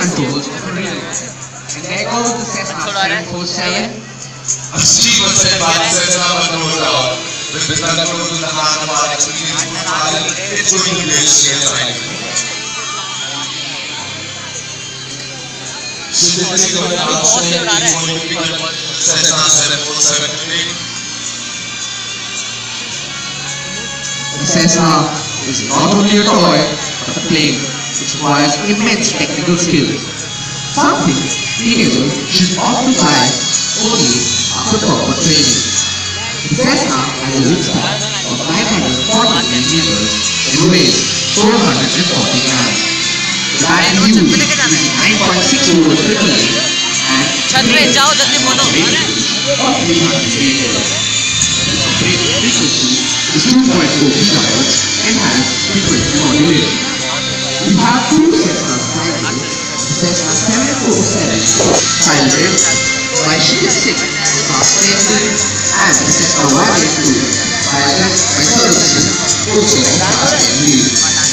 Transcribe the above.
controls of a relay. And there goes the Cessna 747. 80% बात Cessna बंद हो जाओ. With the control to the hand of our it's going to be a serious time. Specifically on the outside, we want to pick up Cessna 747 today. The Cessna is not only a toy, but a plane which requires immense technical skill. Something teenagers should opt to fly only after proper training. The Cessna has a wingspan of 940 meters and weighs 440 grams. The battery used is 9.6 volt AAA and range of 300 meters. Frequency is 2.4 GHz and has frequency modulation. We have two Cessna flying the Cessna 747 piloted by Ship 6 fast safety and the Cessna 182 piloted by services also fast and lead.